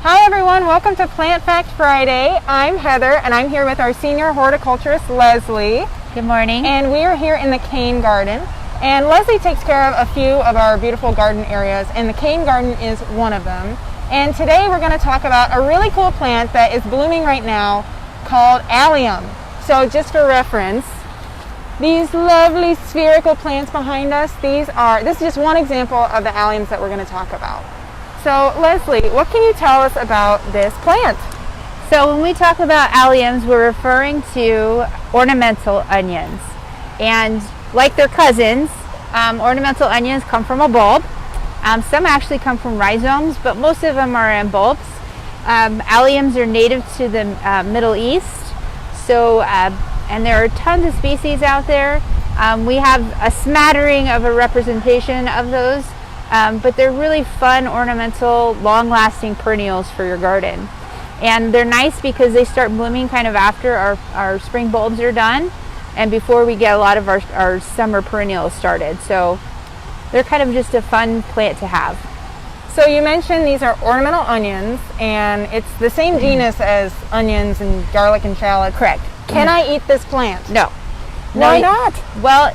Hi everyone, welcome to Plant Fact Friday. I'm Heather and I'm here with our senior horticulturist Leslie. Good morning. And we are here in the cane garden. And Leslie takes care of a few of our beautiful garden areas, and the cane garden is one of them. And today we're going to talk about a really cool plant that is blooming right now called Allium. So just for reference, these lovely spherical plants behind us, this is just one example of the alliums that we're going to talk about. So Leslie, what can you tell us about this plant? So when we talk about alliums, we're referring to ornamental onions. And like their cousins, ornamental onions come from a bulb. Some actually come from rhizomes, but most of them are in bulbs. Alliums are native to the Middle East. So, and there are tons of species out there. We have a smattering of a representation of those. But they're really fun, ornamental, long-lasting perennials for your garden. And they're nice because they start blooming kind of after our spring bulbs are done and before we get a lot of our summer perennials started. So they're kind of just a fun plant to have. So you mentioned these are ornamental onions, and it's the same genus as onions and garlic and shallots. Correct. Can I eat this plant? No. Why not? Well,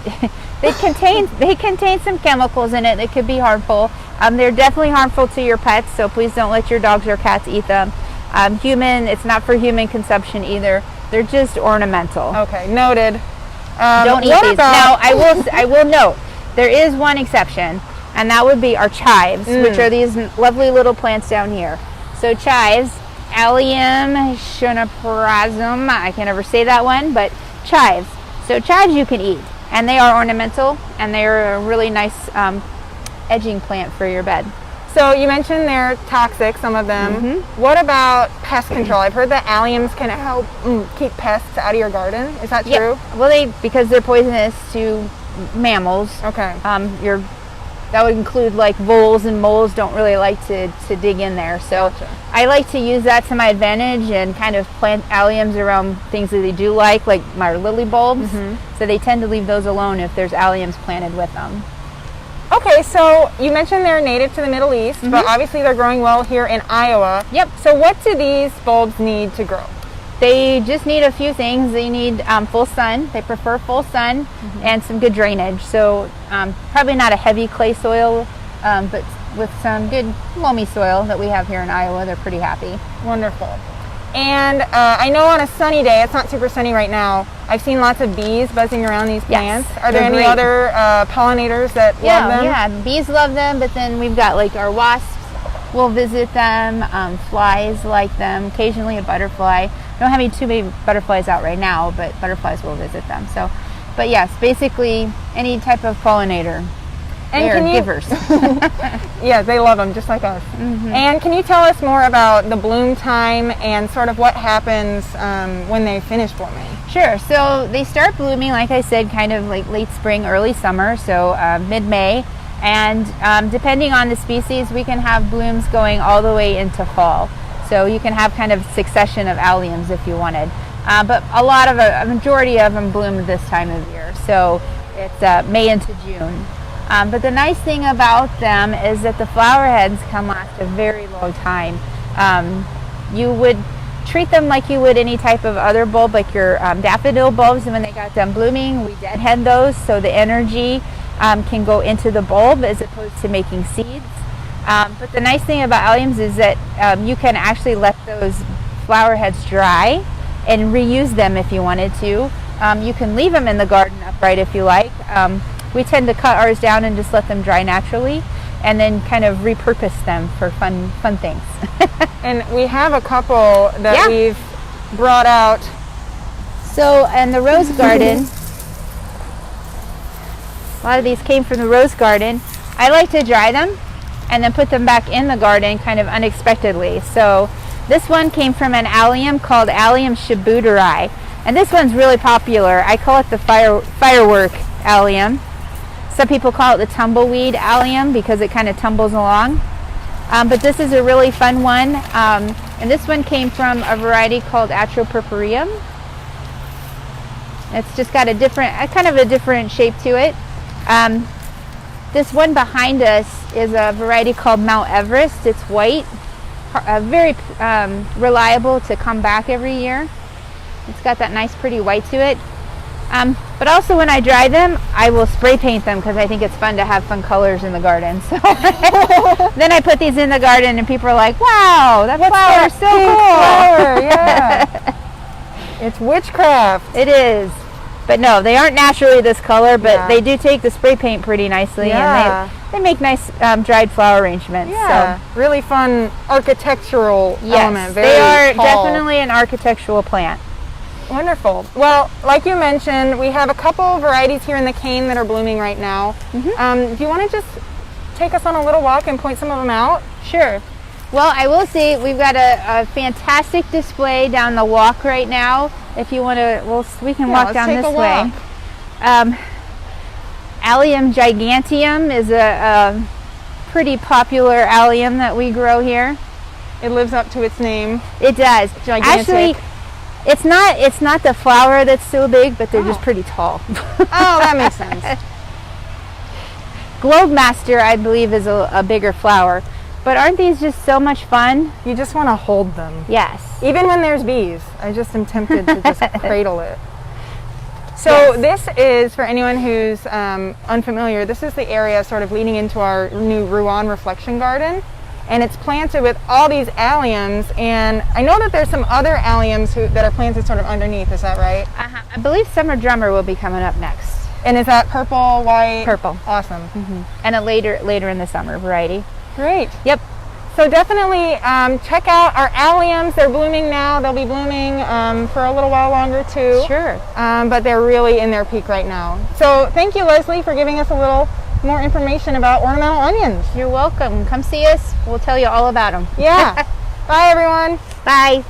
they contain some chemicals in it that could be harmful. They're definitely harmful to your pets, so please don't let your dogs or cats eat them. It's not for human consumption either. They're just ornamental. Okay, noted. Don't eat these. Now, I will note there is one exception, and that would be our chives, which are these lovely little plants down here. So chives, Allium shunaparasum, I can never say that one, but chives. So chives you can eat, and they are ornamental, and they're a really nice edging plant for your bed. So you mentioned they're toxic, some of them. What about pest control? I've heard that alliums can help keep pests out of your garden. Is that true? Well, because they're poisonous to mammals. Okay. That would include like voles, and moles don't really like to dig in there. So Gotcha. I like to use that to my advantage and kind of plant alliums around things that they do like my lily bulbs. So they tend to leave those alone if there's alliums planted with them. Okay, so you mentioned they're native to the Middle East, but obviously they're growing well here in Iowa. Yep. So what do these bulbs need to grow? They just need a few things. They need full sun. They prefer full sun and some good drainage. So probably not a heavy clay soil, but with some good loamy soil that we have here in Iowa, they're pretty happy. Wonderful. And I know on a sunny day, it's not super sunny right now, I've seen lots of bees buzzing around these plants. Yes, Are there any other pollinators that love them? Yeah, bees love them, but then we've got like our wasps will visit them, flies like them, occasionally a butterfly. Don't have too many butterflies out right now, but butterflies will visit them. So, but yes, basically any type of pollinator. And they're givers. Yeah, they love them just like us. And can you tell us more about the bloom time and sort of what happens when they finish blooming? Sure. So they start blooming, like I said, kind of like late spring, early summer, so mid-May. And depending on the species, we can have blooms going all the way into fall. So you can have kind of succession of alliums if you wanted. But a majority of them bloom this time of year. So it's May into June. But the nice thing about them is that the flower heads can last a very long time. You would treat them like you would any type of other bulb, like your daffodil bulbs, and when they got done blooming, we deadhead those so the energy can go into the bulb as opposed to making seeds. But the nice thing about alliums is that you can actually let those flower heads dry and reuse them if you wanted to. You can leave them in the garden upright if you like. We tend to cut ours down and just let them dry naturally, and then kind of repurpose them for fun things. And we have a couple that we've brought out. So in the rose garden, a lot of these came from the rose garden. I like to dry them and then put them back in the garden kind of unexpectedly. So this one came from an allium called Allium shabuteri, and this one's really popular. I call it the firework allium. Some people call it the tumbleweed allium because it kind of tumbles along. But this is a really fun one. And this one came from a variety called Atropurpureum. It's just got a different shape to it. This one behind us is a variety called Mount Everest. It's white. very reliable to come back every year. It's got that nice pretty white to it. But also when I dry them, I will spray paint them because I think it's fun to have fun colors in the garden. So then I put these in the garden and people are like, wow, that flower is so cool. Flower? Yeah. It's witchcraft. It is. But no, they aren't naturally this color, but they do take the spray paint pretty nicely, and they make nice dried flower arrangements. Yeah, so really fun architectural element. Very they are tall. Definitely an architectural plant. Wonderful. Well, like you mentioned, we have a couple varieties here in the cane that are blooming right now. Do you want to just take us on a little walk and point some of them out? Sure. Well, I will say we've got a fantastic display down the walk right now. If you want to, we can walk down this way. Allium gigantium is a pretty popular allium that we grow here. It lives up to its name. It does. Gigantic. Actually, it's not the flower that's so big, but they're just pretty tall. Oh, that makes sense. Globe Master, I believe, is a bigger flower. But aren't these just so much fun? You just want to hold them. Yes. Even when there's bees. I just am tempted to just cradle it. So this is, for anyone who's unfamiliar, this is the area sort of leading into our new Rouen reflection garden. And it's planted with all these alliums. And I know that there's some other alliums that are planted sort of underneath. Is that right? I believe Summer Drummer will be coming up next. And is that purple, white? Purple. Awesome. And a later in the summer variety. Great. Yep. So definitely check out our alliums. They're blooming now. They'll be blooming for a little while longer too. Sure. But they're really in their peak right now. So thank you, Leslie, for giving us a little more information about ornamental onions. You're welcome. Come see us. We'll tell you all about them. Yeah. Bye, everyone. Bye.